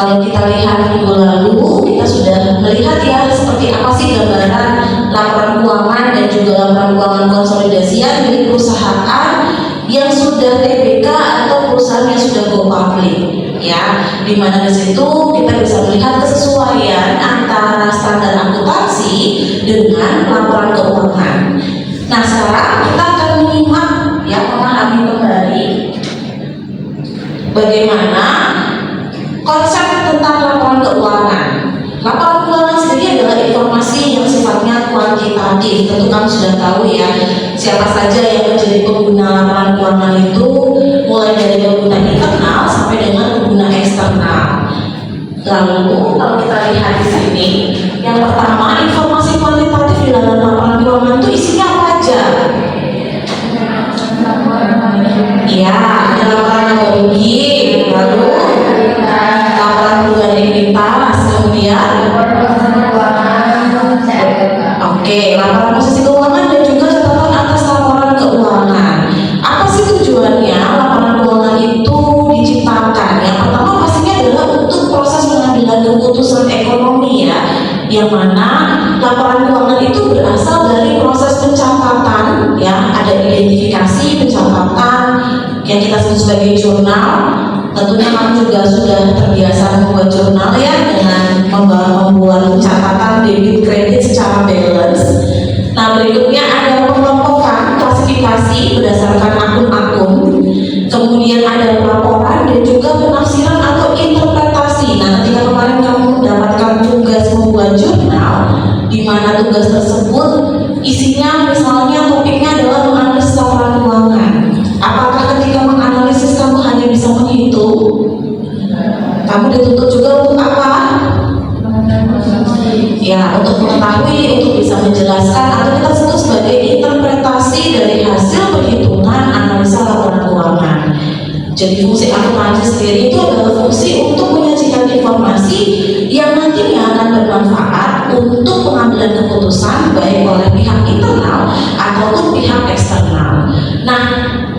Kalau kita lihat minggu lalu, kita sudah melihat ya seperti apa sih gambaran laporan keuangan dan juga laporan keuangan konsolidasian milik perusahaan yang sudah TBK atau perusahaan yang sudah go public, ya, di mana di situ kita bisa melihat kesesuaian antara standar akuntansi dengan laporan keuangan. Nah, sekarang kita akan menyimak ya, memahami kembali bagaimana konsep tentang laporan keuangan. Laporan keuangan sendiri adalah informasi yang sifatnya kuantitatif. Tentu kamu sudah tahu ya, siapa saja yang menjadi pengguna laporan keuangan itu, mulai dari pengguna internal sampai dengan pengguna eksternal. Lalu kalau kita lihat di sini, yang pertama, informasi kuantitatif di dalam laporan keuangan itu isinya apa aja? Ya, ada laporan laba rugi, lalu laporan perubahan ekuitas, kemudian laporan posisi keuangan dan juga catatan atas laporan keuangan. Apa sih tujuannya laporan keuangan itu diciptakan? Yang pertama pastinya adalah untuk proses pengambilan keputusan ekonomi ya, yang mana laporan keuangan itu berasal dari proses pencatatan ya, ada identifikasi, pencatatan yang kita sebut sebagai jurnal. Tentunya kamu juga sudah terbiasa membuat jurnal ya, dengan membuat catatan debit kredit secara balance. Nah, berikutnya ada pengelompokan klasifikasi berdasarkan akun-akun, kemudian ada laporan dan juga penafsiran atau interpretasi. Nah, ketika kemarin kamu mendapatkan tugas membuat jurnal, di mana tugas tersebut isinya misalnya topiknya adalah menganalisis laporan keuangan. Apakah ketika menganalisis kamu hanya bisa menghitung? Kamu dituntut juga untuk apa? Ya, untuk mengetahui, untuk bisa menjelaskan atau kita sebut sebagai interpretasi dari hasil perhitungan analisa laporan keuangan. Jadi fungsi akuntansi sendiri itu adalah fungsi untuk menyajikan informasi yang nantinya akan bermanfaat untuk pengambilan keputusan baik oleh pihak internal ataupun pihak eksternal. Nah,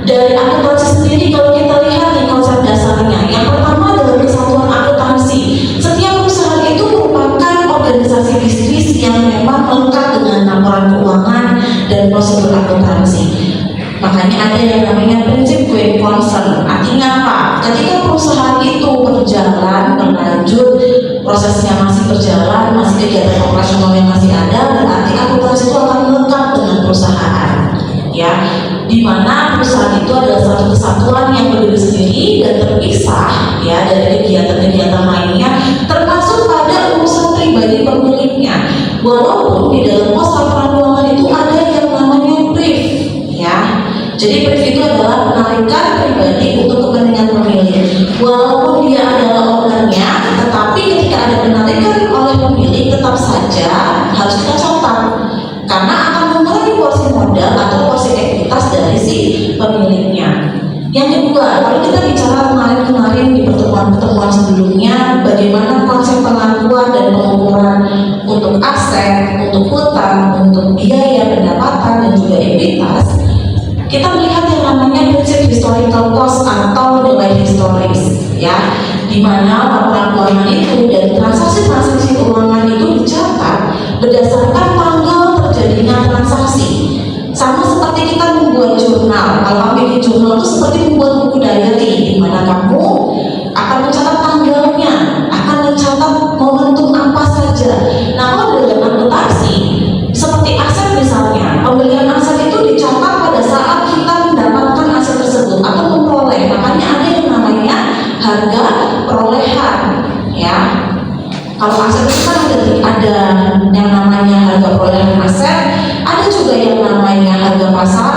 dari akuntansi sendiri kalau kita lihat nih konsep dasarnya, yang pertama adalah kesatuan akuntansi. Setiap perusahaan itu merupakan organisasi bisnis yang memang lengkap dengan laporan keuangan dan prosedur akuntansi. Makanya ada yang namanya prinsip going concern. Artinya apa? Ketika perusahaan itu berjalan, berlanjut, prosesnya masih berjalan, masih kegiatan operasionalnya masih ada, berarti akuntansi itu akan lengkap dengan perusahaan. Ya, di mana perusahaan itu adalah satu kesatuan yang berdiri sendiri dan terpisah ya dari kegiatan-kegiatan lainnya, termasuk pada urusan pribadi pemiliknya. Walaupun di dalam pos laporan keuangan itu ada yang namanya brief ya. Jadi brief itu adalah penarikan pribadi untuk kepentingan pemilik. Walaupun dia adalah ownernya, tetapi ketika ada penarikan oleh pemilik tetap saja harus kita catat karena akan mengurangi porsi modal atau porsi ekuitas dari si pemiliknya. Yang kedua, kalau kita bicara kemarin di pertemuan-pertemuan sebelumnya, bagaimana konsep pengakuan dan pengukuran untuk aset, untuk hutang, untuk biaya pendapatan dan juga ekuitas, kita melihat yang namanya prinsip historical cost atau nilai historis, ya, di mana laporan keuangan itu dan transaksi-transaksi keuangan itu dicatat berdasarkan tanggal terjadinya transaksi. Sama seperti kita membuat jurnal. Kalau kamu bikin jurnal itu seperti membuat buku diary, di mana kamu akan mencatat tanggalnya, akan mencatat momentum apa saja. Nah, kalau dalam akuntansi, seperti aset misalnya, pembelian aset itu dicatat pada saat kita mendapatkan aset tersebut atau memperoleh. Makanya ada yang namanya harga perolehan, ya. Kalau aset itu kan ada yang namanya harga perolehan aset, ada juga yang namanya harga pasar,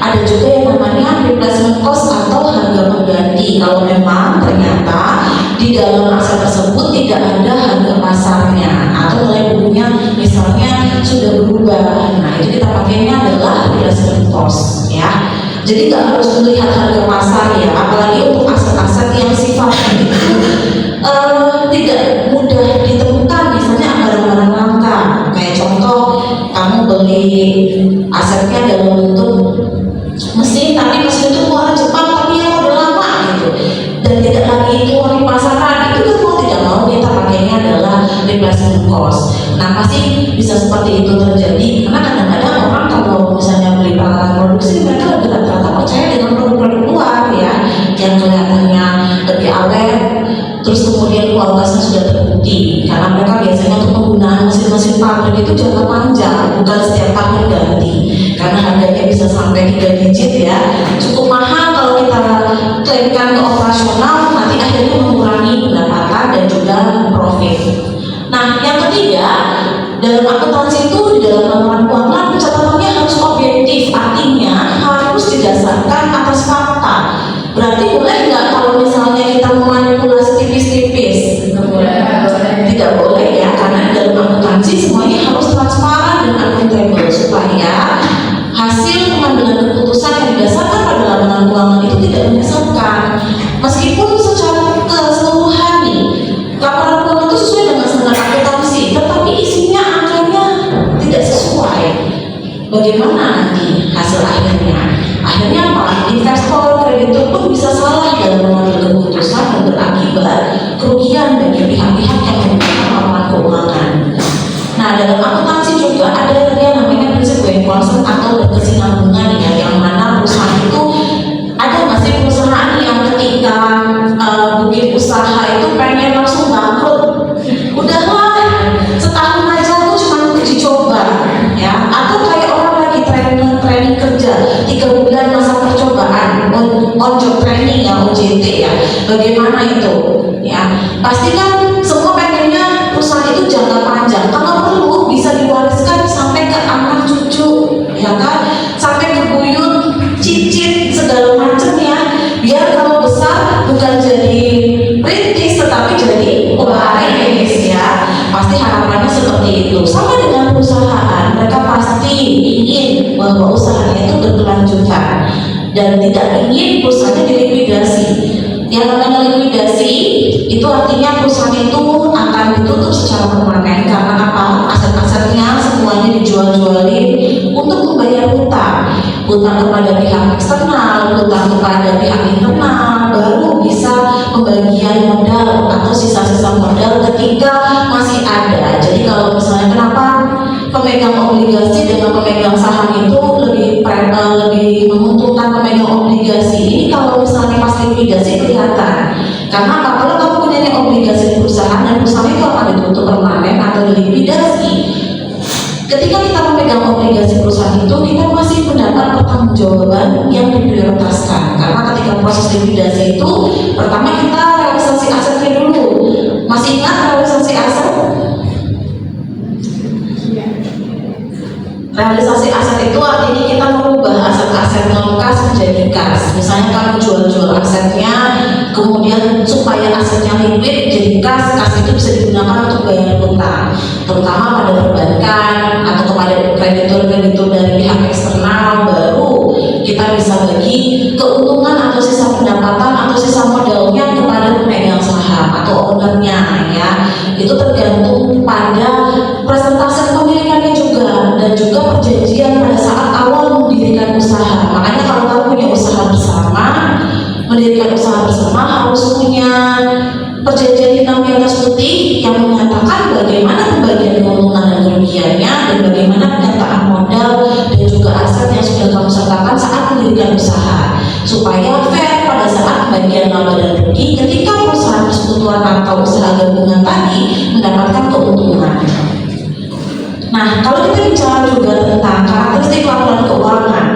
ada juga yang namanya replacement cost atau harga pengganti. Kalau memang ternyata di dalam aset tersebut tidak ada harga pasarnya atau nilai bukunya misalnya sudah berubah, nah itu kita pakainya adalah replacement cost, ya. Jadi nggak harus melihat harga pasar ya, apalagi untuk aset-aset yang sifatnya itu tidak mudah ditemukan, misalnya barang-barang langka. Kayak contoh, kamu beli asetnya dalam bentuk mesin, tapi mesin itu keluaran Jepang, tapi yang udah lama gitu, dan tidak lagi keluar di pasaran, itu kan mau tidak mau investment cost. Nah pasti bisa seperti itu terjadi karena kadang-kadang orang kalau misalnya beli peralatan produksi mereka lebih rata-rata percaya dengan produk-produk luar ya yang kelihatannya lebih awet, terus kemudian kualitasnya sudah terbukti karena mereka biasanya untuk penggunaan mesin-mesin pabrik itu jangka panjang, bukan setiap tahun ganti karena harganya bisa sampai 3 digit ya, cukup mahal kalau kita klaimkan ke operasional, nanti akhirnya mengurangi pendapatan dan juga profit. Nah yang ketiga, dalam akuntansi itu di dalam laporan keuangan pencatatannya harus objektif, artinya harus didasarkan atas fakta. Berarti boleh nggak kalau misalnya kita memanipulasi tipis-tipis? Tidak boleh ya, karena dalam akuntansi semuanya harus transparan dan akuntabel supaya hasil pengambilan keputusan yang didasarkan pada laporan keuangan itu tidak menyesatkan. Meskipun secara keseluruhan nih laporan keuangan itu sesuai dengan standar akuntansi, tetapi isinya angkanya tidak sesuai. Bagaimana nanti hasil akhirnya? Akhirnya apa? Investor, kreditur pun bisa salah dalam mengambil keputusan dan berakibat kerugian bagi pihak-pihak yang menggunakan laporan keuangan. Nah, dalam akuntansi juga ada yang namanya prinsip going concern atau berkesinambungan ya, yang mana perusahaan itu ada masih perusahaan yang ketika bikin usaha itu pengen langsung bangkrut. Udahlah, setahun aja aku cuma uji coba ya, atau kayak orang lagi training kerja 3 bulan masa percobaan on job training ya, OJT ya. Bagaimana itu ya, pasti kan semua pengennya perusahaan itu jangka panjang, kalau perlu bisa diwariskan sampai ke anak cucu ya kan, sampai ke buyut, cicit, segala macam ya, biar kalau besar bukan jadi rintis tetapi jadi pewaris ya. Pasti harapannya seperti itu. Sama dengan perusahaan, mereka pasti ingin bahwa usahanya itu berkelanjutan dan tidak ingin perusahaannya dilikuidasi. Yang namanya likuidasi itu artinya perusahaan itu akan ditutup secara permanen karena apa? Aset-asetnya semuanya dijual-jualin untuk membayar hutang kepada pihak eksternal, hutang kepada pihak internal, baru bisa pembagian modal atau sisa-sisa modal ketika masih ada. Jadi kalau misalnya kenapa pemegang obligasi dengan pemegang saham itu lebih menguntungkan pemegang obligasi ini kalau misalnya pas likuidasi kelihatan. Karena apa? Kalau kamu punya obligasi perusahaan dan perusahaan itu akan ditutup permanen atau dilikuidasi, ketika kita memegang obligasi perusahaan itu kita masih mendapat pertanggungjawaban yang diprioritaskan. Karena ketika proses likuidasi itu pertama kita realisasi asetnya dulu. Masih ingat realisasi aset? Realisasi aset itu artinya kita merubah aset-aset non-kas menjadi kas. Misalnya kamu jual-jual asetnya, kemudian supaya asetnya liquid jadi kas itu bisa digunakan untuk bayar hutang, terutama pada perbankan atau kepada kreditur-kreditur dari pihak eksternal. Baru kita bisa bagi keuntungan atau sisa pendapatan atau sisa modalnya kepada pemegang saham atau ownernya ya. Itu tergantung pada presentasi pemilikannya juga dan juga perjanjian pada saat awal mendirikan usaha. Makanya kalau kamu punya usaha bersama, mendirikan usaha bersama harus punya perjanjian hitam di atas putih yang menyatakan bagaimana pembagian keuntungan dan kerugiannya dan bagaimana penyataan modal dan juga aset yang sudah kamu sertakan saat mendirikan usaha, supaya fair pada saat pembagian laba dan rugi ketika perusahaan persekutuan atau usaha gabungan tadi mendapatkan keuntungan. Nah, kalau kita bicara juga tentang karakteristik laporan keuangan,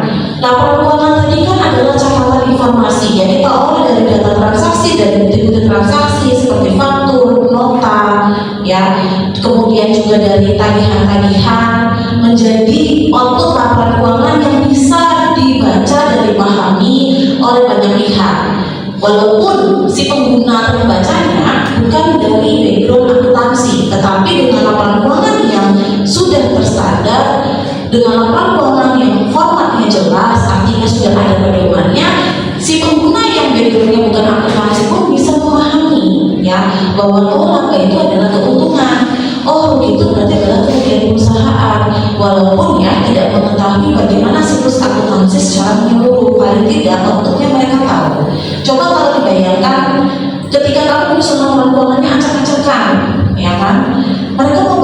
laporan keuangan tadi kan adalah catatan informasi yang kita olah dari data transaksi dan bukti-bukti transaksi seperti faktur, nota, ya, kemudian juga dari tagihan-tagihan menjadi output laporan keuangan yang bisa dibaca dan dipahami oleh banyak pihak. Walaupun si pengguna atau pembacanya bukan dari background akuntansi, tetapi dengan laporan keuangan yang sudah terstandar, dengan laporan keuangan yang formatnya jelas, artinya sudah ada pedomannya, si pengguna yang backgroundnya bukan akuntansi pun bisa memahami ya bahwa laba itu adalah keuntungan, rugi itu berarti adalah kerugian perusahaan, walaupun ya tidak mengetahui bagaimana siklus akuntansi secara menyeluruh, paling tidak outputnya mereka tahu. Coba kalau dibayangkan ketika kamu menyusun laporan keuangannya acak-acakan, ya kan? Mereka mau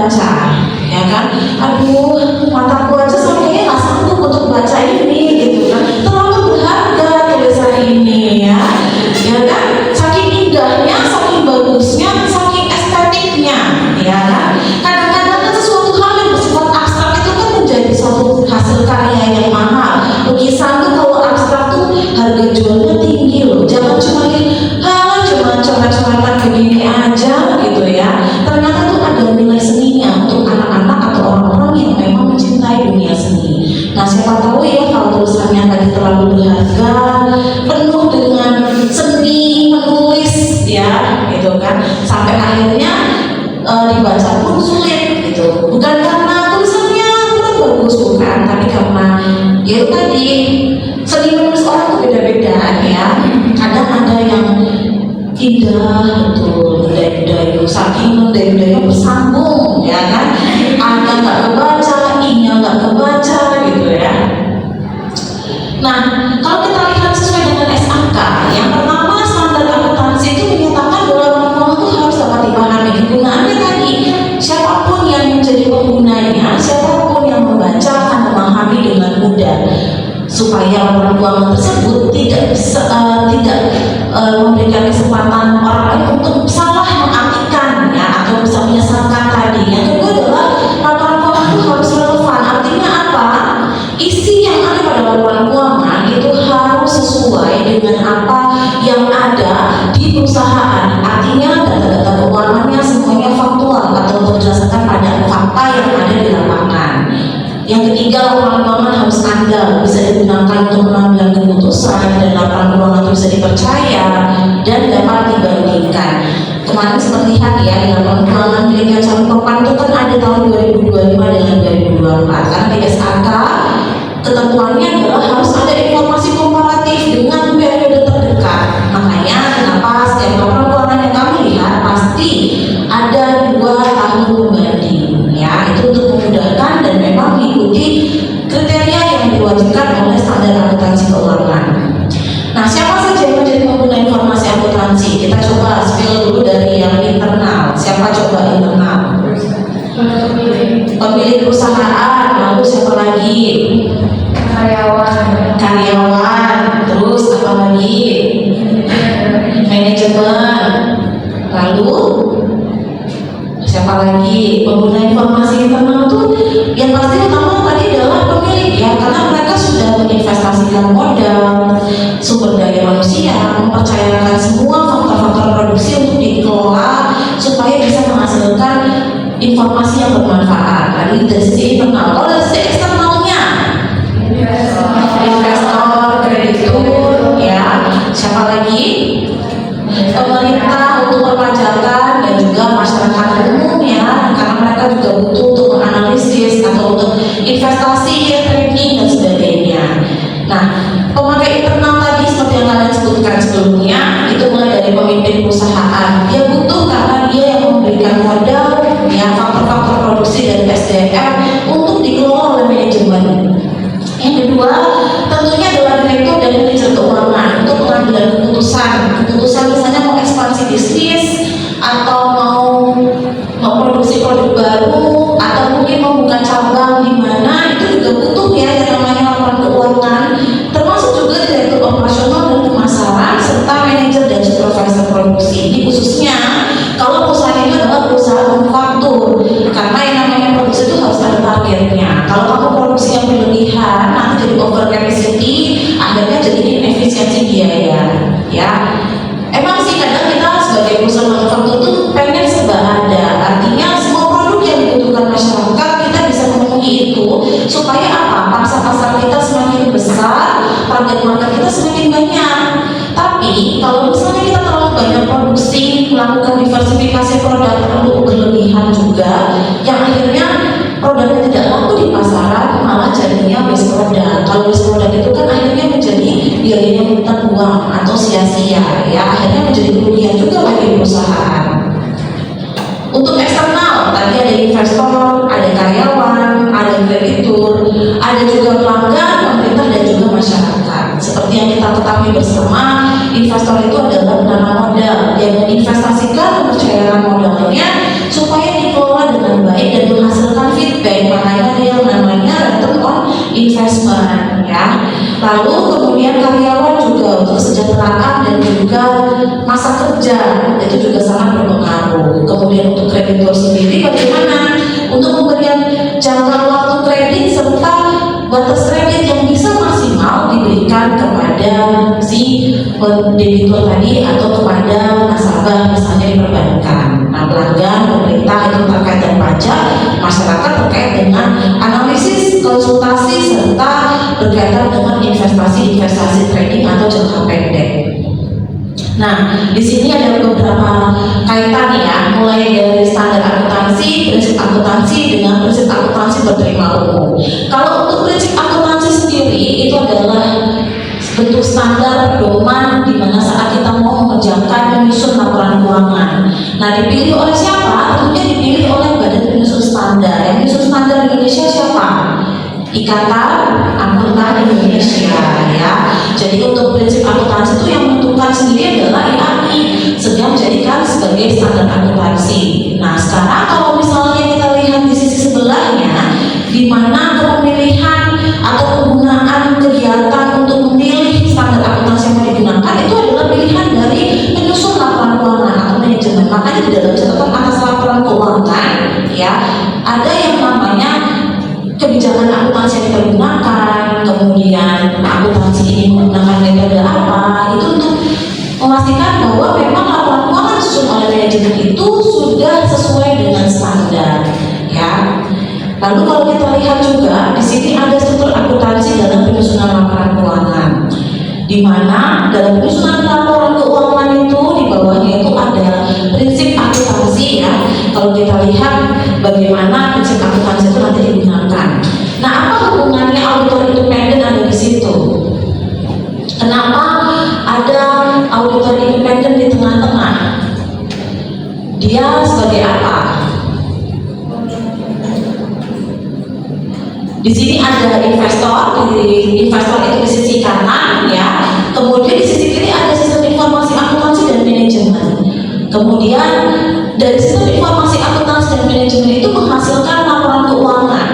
baca, ya kan? Aduh, mataku aja sampai nggak sanggup untuk baca ini, gitu kan? Terlalu berharga tulisan ini, ya kan? Saking indahnya, saking bagusnya, saking estetiknya, ya kan? Kadang-kadang kan sesuatu hal yang bersifat abstrak itu kan menjadi suatu hasil karya yang mahal. Lukisan tuh kalau abstrak tuh harga jualnya tinggi loh. Jangan cuma cuma coret-coretan begini aja gitu ya. Ternyata tuh ada nilai seninya untuk anak-anak atau orang-orang yang memang mencintai dunia seni. Nah, siapa tahu ya kalau tulisannya tadi terlalu berharga, penuh dengan seni menulis ya, gitu kan, sampai akhirnya dibaca pun sulit gitu. Bukan karena tulisannya kurang bagus, bukan, tapi karena ya tadi seni menulis orang tuh beda-beda ya. Kadang ada yang indah betul, benda-benda saking benda-bendanya bersambung, ya kan? A-nya nggak kebaca, I-nya nggak kebaca, gitu ya. Nah, kalau kita lihat sesuai dengan SAK, yang pertama standar akuntansi itu menyatakan bahwa norma itu harus dapat dipahami. Kegunaannya tadi, siapapun yang menjadi penggunanya, siapapun yang membaca akan memahami dengan mudah, supaya laporan keuangan tersebut tidak memberikan kesempatan orang lain untuk salah mengartikan ya, atau bisa menyesatkan tadi. Yang kedua adalah laporan keuangan itu harus relevan. Artinya apa? Isi yang ada pada laporan keuangan itu harus sesuai dengan apa yang ada di perusahaan. Artinya data-data keuangannya semuanya faktual atau berdasarkan pada fakta yang ada di lapangan. Yang ketiga, laporan keuangan harus andal, bisa digunakan untuk mengambil keputusan, dan laporan keuangan itu bisa dipercaya dan dapat dibandingkan. Kemarin sempat lihat ya, di laporan keuangan milik calon Korpan itu kan ada tahun 2025 dengan 2024. Karena di SAK ketentuannya adalah harus ada informasi komparatif dengan periode terdekat. Makanya kenapa setiap laporan keuangan yang kami lihat pasti ada 2 tahun pembanding ya, itu untuk memudahkan dan memang mengikuti kriteria yang diwajibkan oleh standar akuntansi keuangan. Nah, siapa saja yang menjadi pengguna informasi akuntansi? Kita coba spill dulu dari yang internal. Siapa coba internal? Pemilik perusahaan, lalu siapa lagi? Karyawan, terus apa lagi? Manajemen, lalu siapa lagi? Pengguna informasi internal tuh yang pasti utama tadi adalah pemilik ya, karena mereka sudah menginvestasikan modal, sumber daya manusia, mempercayakan semua faktor-faktor produksi untuk dikelola supaya bisa menghasilkan informasi yang bermanfaat. Tadi dari sisi internal. Kalau dari sisi eksternalnya, investor, kreditur, ya, siapa lagi? Pemerintah untuk perpajakan dan juga masyarakat umum ya, karena mereka juga butuh untuk menganalisis atau untuk investasi, trading dan sebagainya. Nah, pemakai internal tadi seperti yang kalian sebutkan sebelumnya, itu mulai dari pemimpin perusahaan. Dia butuh karena dia yang memberikan modal ya, faktor-faktor produksi dan SDM untuk dikelola oleh manajemen. Yang kedua, tentunya adalah direktur dan manajer keuangan untuk pengambilan keputusan misalnya mau ekspansi bisnis atau mau memproduksi produk baru atau mungkin membuka cabang di mana, itu juga butuh ya yang namanya laporan keuangan, termasuk juga direktur operasional dan pemasaran serta manajer dan supervisor produksi. Ini khususnya kalau perusahaan itu adalah perusahaan manufaktur, karena yang namanya produksi itu harus ada targetnya. Kalau kamu produksi yang berlebihan, nanti jadi over capacity, akhirnya jadi inefisiensi biaya ya. Emang sih kadang kita sebagai perusahaan manufaktur itu pengen serba ada, artinya semua produk yang dibutuhkan masyarakat kita bisa memenuhi itu, supaya apa? Pangsa pasar kita semakin besar, target market kita semakin banyak. Tapi kalau misalnya kita terlalu banyak produksi, melakukan diversifikasi produk terlalu berlebihan juga, yang akhirnya produknya tidak laku di pasaran, malah jadinya waste product. Kalau waste product itu kan akhirnya menjadi biayanya terbuang atau sia-sia ya, akhirnya menjadi kerugian juga bagi perusahaan. Untuk eksternal tadi ada investor, ada karyawan, ada kreditur, ada juga pelanggan, pemerintah dan juga masyarakat. Seperti yang kita ketahui bersama, investor itu adalah penanam modal yang menginvestasikan kepercayaan modalnya supaya dikelola dengan baik dan Lalu kemudian karyawan juga untuk kesejahteraan dan juga masa kerja itu juga sangat berpengaruh. Kemudian untuk kreditur sendiri bagaimana untuk memberikan jangka waktu kredit serta batas kredit yang bisa maksimal diberikan kepada si debitur tadi atau kepada nasabah misalnya di perbankan. Nah, pelanggan, pemerintah itu terkait dengan pajak, masyarakat terkait dengan analisis, konsultasi serta berkaitan dengan investasi trading atau jangka pendek. Nah, di sini ada beberapa kaitan ya, mulai dari standar akuntansi, prinsip akuntansi dengan prinsip akuntansi berterima umum. Kalau untuk prinsip akuntansi sendiri itu adalah bentuk standar pedoman di mana saat kita mau mengerjakan menyusun laporan keuangan. Nah, dipilih oleh siapa? Tentunya dipilih oleh Badan Penyusun Standar. Yang menyusun standar di Indonesia siapa? Ikatan Akuntan Indonesia ya. Jadi untuk prinsip akuntansi itu yang menentukan sendiri adalah IAI, sedang dijadikan sebagai standar akuntansi. Nah, sekarang kalau misalnya kita lihat di sisi sebelahnya, di mana kepemilihan atau penggunaan kegiatan untuk memilih standar akuntansi yang mau digunakan itu adalah pilihan dari penyusun laporan keuangan atau manajemen. Makanya di dalam catatan atas laporan keuangan ya ada yang namanya kebijakan akuntansi yang dipergunakan, kemudian akuntansi ini menggunakan metode apa, itu untuk memastikan bahwa memang laporan keuangan disusun oleh manajemen itu sudah sesuai dengan standar ya. Lalu kalau kita lihat juga di sini ada struktur akuntansi dalam penyusunan laporan keuangan, di mana dalam penyusunan laporan keuangan itu di bawahnya itu ada prinsip akuntansi ya. Kalau kita lihat bagaimana prinsip akuntansi itu nanti digunakan. Nah, apa hubungannya auditor independen ada di situ? Kenapa ada auditor independen di tengah-tengah? Dia sebagai apa? Di sini ada investor, investor itu di sisi kanan ya. Kemudian di sisi kiri ada sistem informasi akuntansi dan manajemen. Kemudian dari sistem informasi akuntansi dan manajemen itu menghasilkan laporan keuangan.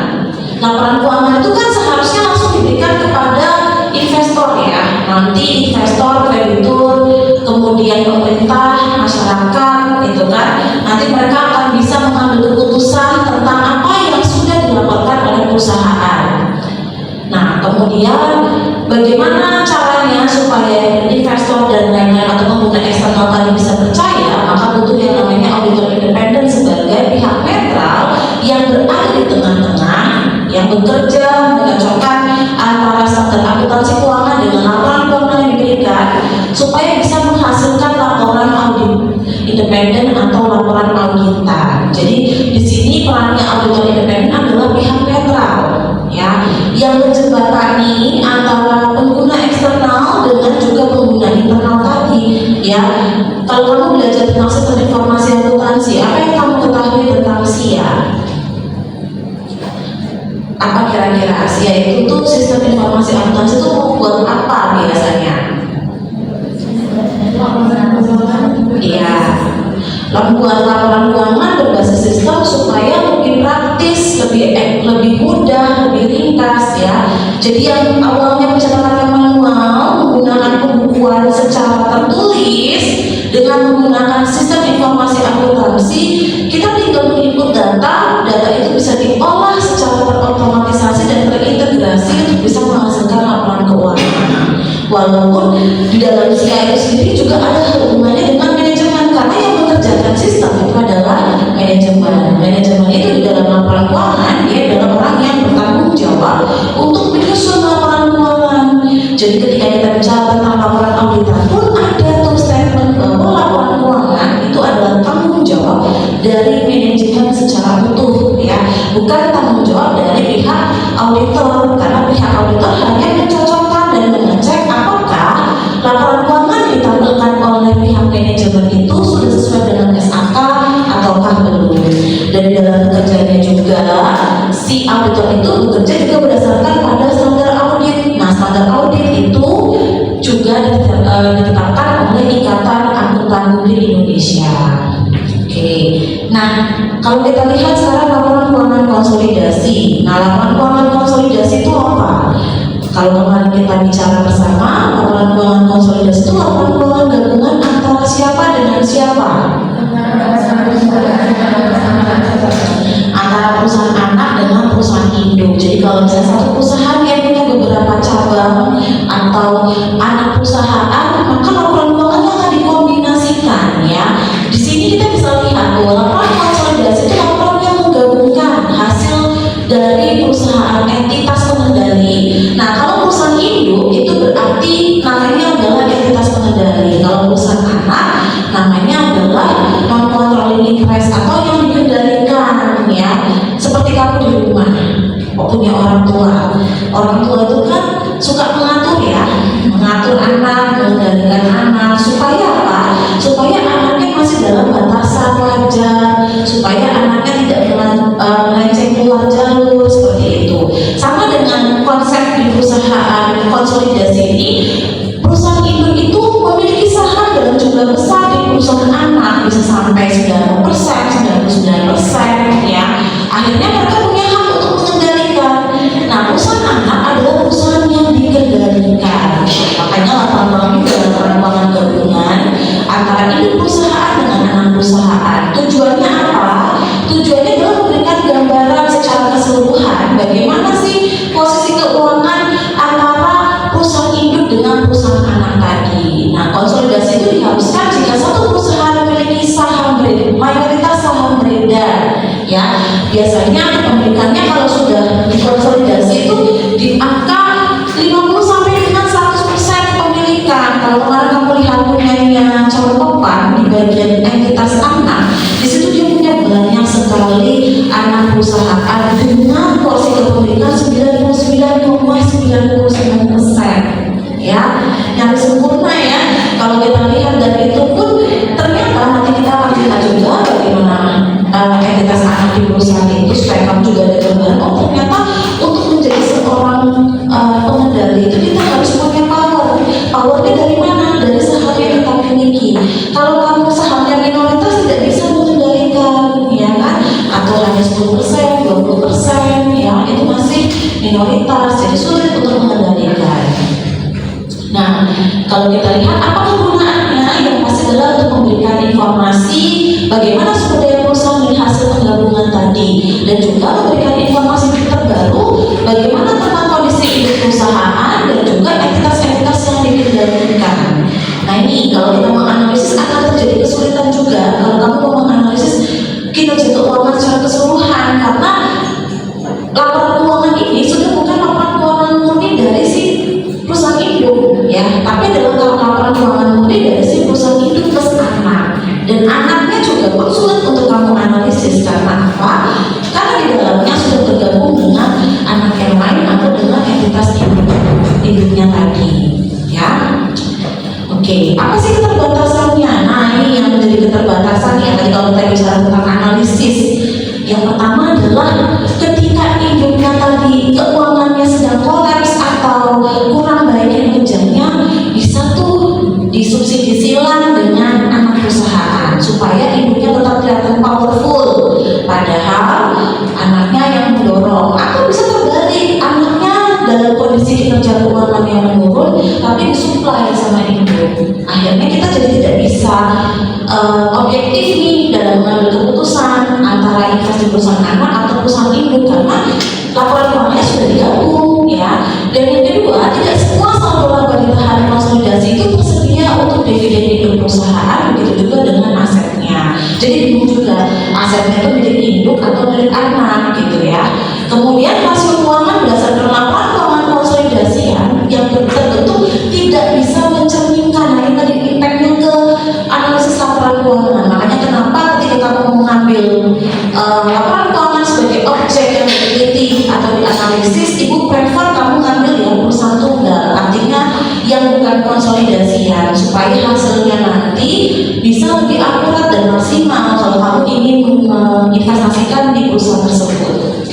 Laporan keuangan itu kan seharusnya langsung diberikan kepada investor ya. Nanti investor, kreditur, kemudian pemerintah, masyarakat, gitu kan. Nanti mereka akan bisa mengambil keputusan tentang apa yang sudah dilaporkan oleh perusahaan. Nah, kemudian bagaimana caranya supaya investor dan lain-lain atau pengguna eksternal tadi bisa percaya? Maka butuh yang namanya auditor independen sebagai pihak netral yang berada di tengah-tengah, yang bekerja mencocokkan antara standar akuntansi keuangan dengan laporan keuangan yang diberikan supaya bisa menghasilkan laporan audit independen atau laporan auditan. Jadi di sini perannya auditor independen adalah pihak netral ya, yang menjembatani antara pengguna eksternal dengan juga pengguna internal tadi ya. Kalau kamu belajar tentang sistem informasi akuntansi, apa yang kamu ketahui tentang SIA? Apa kira-kira SIA itu tuh sistem informasi akuntansi itu buat apa biasanya? Iya, membuat laporan keuangan berbasis sistem supaya lebih praktis, lebih mudah, lebih ringkas ya. Jadi yang awalnya pencatatan manual menggunakan pembukuan secara tertulis dengan menggunakan sistem informasi akuntansi, kita tinggal menginput data itu bisa diolah secara terotomatisasi dan terintegrasi untuk bisa menghasilkan laporan keuangan. Walaupun di dalam SIA itu sendiri juga ada hubungannya dengan manajemen, karena yang mengerjakan sistem itu adalah manajemen. Manajemen itu di dalam laporan keuangan dia adalah orang yang bertanggung jawab untuk menyusun laporan keuangan. Jadi ketika kita bicara tentang laporan auditan pun ada tuh statement bahwa laporan keuangan itu adalah tanggung jawab dari manajemen secara utuh ya, bukan tanggung jawab dari pihak auditor, karena pihak auditor hanya mencocokkan dan mengecek apakah laporan keuangan yang ditampilkan oleh pihak manajemen itu sudah sesuai dengan SAK ataukah belum. Dan di dalam kerjanya juga si auditor itu bekerja juga berdasarkan pada standar audit. Nah, standar audit itu juga ditetapkan oleh Ikatan Akuntan Publik Indonesia. Oke. Nah, kalau kita lihat sekarang laporan keuangan konsolidasi. Nah, laporan keuangan konsolidasi itu apa? Kalau kemarin kita bicara siapa? Antara perusahaan anak dengan perusahaan induk. Jadi kalau misalnya satu perusahaan yang punya beberapa cabang atau anak perusahaan, maka laporan keuangannya akan dikombinasikan ya. Di sini kita bisa lihat bahwa laporan konsolidasi itu laporan yang menggabungkan hasil dari perusahaan entitas pengendali. Nah, kalau perusahaan induk itu berarti namanya adalah entitas pengendali. Kalau perusahaan anak namanya adalah non-controlling interest atau yang dikendalikan ya. Seperti kamu di rumah punya orang tua. Orang tua itu kan suka mengatur ya, mengatur anak, mengendalikan anak supaya apa? Supaya anaknya masih dalam batasan wajar, supaya anaknya tidak melenceng keluar jalur seperti itu. Sama dengan konsep di perusahaan konsolidasi ini, perusahaan induk itu memiliki saham dalam jumlah besar di perusahaan anak, bisa sampai 90%, 99% ya. Akhirnya mereka punya hak untuk mengendalikan. Nah, perusahaan anak adalah perusahaan yang dikendalikan. Makanya laporan ini dalam perubahan gabungan antara induk perusahaan dengan anak perusahaan. Tujuannya apa? Tujuannya adalah memberikan gambaran secara keseluruhan bagaimana sih posisi keuangan antara perusahaan induk dengan perusahaan anak tadi. Nah, konsolidasi itu diharuskan jika satu perusahaan memiliki saham beredar, mayoritas saham beredar ya. Biasanya pemilikannya kalau sudah dikonsolidasi itu di angka 50 sampai dengan 100% pemilikan. Kalau kemarin kamu lihat punyanya Contopan di bagian entitas anak, di situ dia punya banyak sekali anak perusahaan dengan porsi kepemilikan 99,99% ya, yang sempurna ya. Kalau kita lihat dari itu pun ternyata nanti kita akan lihat juga bagaimana entitas anak di perusahaan itu supaya kamu juga ada gambaran. Oh, ternyata untuk menjadi seorang pengendali itu kita harus punya power. Powernya dari mana? Dari saham yang kita miliki. Kalau kamu sahamnya minoritas tidak bisa mengendalikan, ya kan? Atau hanya 10%, 20%, ya itu masih minoritas, jadi sulit untuk mengendalikan. Nah, kalau kita lihat apa kegunaannya, yang pasti adalah untuk memberikan informasi bagaimana sumber daya perusahaan dari hasil penggabungan tadi, dan juga memberikan informasi terbaru bagaimana tentang kondisi induk perusahaan dan juga entitas-entitas yang dikendalikan. Nah, ini kalau kita menganalisis akan terjadi kesulitan juga kalau kamu mau menganalisis kinerja keuangan secara keseluruhan, karena laporan keuangan ini sudah bukan laporan keuangan murni dari si perusahaan induk ya, tapi adalah laporan keuangan murni dari si perusahaan induk plus anak, dan anaknya juga pun sulit untuk kamu analisis. Karena apa? Karena di dalamnya sudah tergabung dengan anak yang lain atau dengan entitas induknya tadi ya. Oke, apa sih keterbatasannya? Nah, ini yang menjadi keterbatasan ya. Tadi kalau kita bicara tentang analisis, yang pertama adalah ketika induknya tadi keuangannya sedang kolaps atau kurang baik kinerjanya, bisa tuh disubsidi silang dengan anak perusahaan supaya induknya tetap kelihatan powerful, padahal anaknya yang mendorong. Atau bisa terbalik, anaknya dalam kondisi kinerja keuangan yang menurun tapi disuplai sama induk. Akhirnya kita jadi tidak bisa objektif nih dalam mengambil keputusan antara investasi perusahaan anak atau perusahaan induk, karena laporan keuangannya sudah digabung ya. Dan yang kedua, tidak semua saldo laba di tahanan konsolidasi itu tersedia untuk dividen induk perusahaan, begitu juga dengan asetnya. Jadi bingung juga asetnya itu milik induk atau milik anak gitu ya. Kemudian rasio keuangan berdasarkan laporan keuangan konsolidasi yang terbentuk tidak bisa mencerminkan ini tadi impactnya ke analisis laporan keuangan. Makanya kenapa ketika kamu mengambil laporan keuangan sebagai objek yang diteliti atau dianalisis, ibu prefer kamu ngambil yang perusahaan tunggal, artinya yang bukan konsolidasian, supaya hasilnya nanti bisa lebih akurat dan maksimal kalau kamu ingin menginvestasikan di perusahaan tersebut.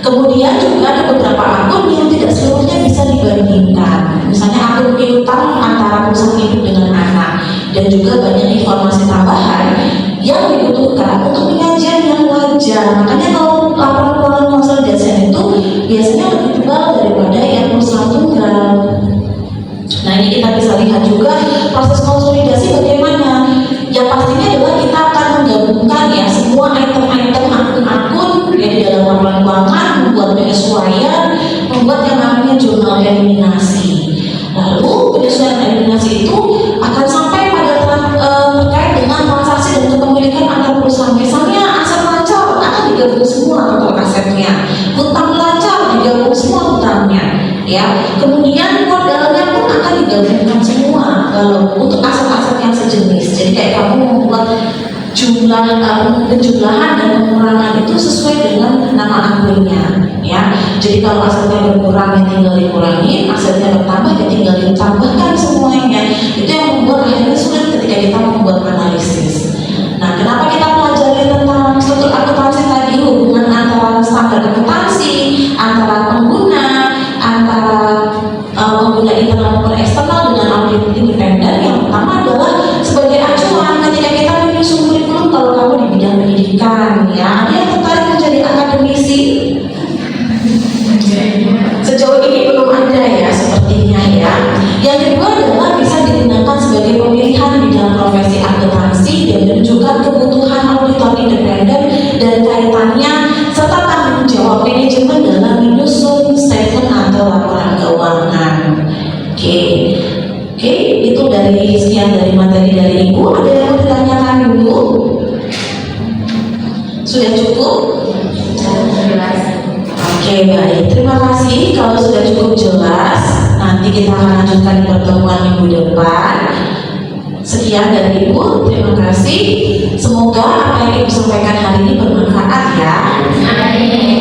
Kemudian juga ada beberapa akun yang tidak seluruhnya bisa dibandingkan. Misalnya akun piutang antara perusahaan induk dengan anak, dan juga banyak informasi tambahan yang dibutuhkan untuk penyajian yang wajar. Makanya kalau laporan keuangan konsolidasi itu biasanya lebih tebal daripada yang perusahaan tunggal. Nah, ini kita bisa lihat juga proses konsolidasi bagaimana. Yang pastinya laporan keuangan, membuat penyesuaian, membuat yang namanya jurnal eliminasi. Lalu penyesuaian eliminasi itu akan sampai pada terkait dengan transaksi dan kepemilikan antar perusahaan. Misalnya aset lancar akan digabung semua total asetnya, hutang lancar digabung semua hutangnya, ya. Kemudian modalnya pun akan digabungkan semua kalau untuk aset-aset yang sejenis. Jadi kayak kamu membuat penjumlahan dan pengurangan itu sesuai dengan nama akunnya, ya. Jadi kalau asetnya berkurang ya tinggal dikurangi, asetnya bertambah ya tinggal ditambahkan semuanya. Itu yang membuat akhirnya sulit ketika kita membuat analisis. Nah, kenapa kita pelajari tentang struktur akuntansi tadi, hubungan antara standar akuntansi, antara pengguna, antara pengguna internal maupun eksternal dengan audit independen? Yang pertama adalah sebagai acuan ketika kita menyusun kurikulum. Kalau kamu di bidang pendidikan, ya, ada yang tertarik menjadi akademisi? Sejauh ini belum ada ya, sepertinya ya. Yang kedua adalah bisa digunakan sebagai pemilihan bidang profesi akuntansi dan juga kebutuhan auditor independen dan kaitannya serta tanggung jawab manajemen dalam menyusun statement atau laporan keuangan. Oke, itu dari sekian dari materi dari Ibu. Ada yang mau ditanyakan dulu? Sudah cukup? Oke, baik. Terima kasih. Kalau sudah cukup jelas, nanti kita akan lanjutkan di pertemuan minggu depan. Sekian dari Ibu. Terima kasih. Semoga apa yang Ibu sampaikan hari ini bermanfaat ya. Amin.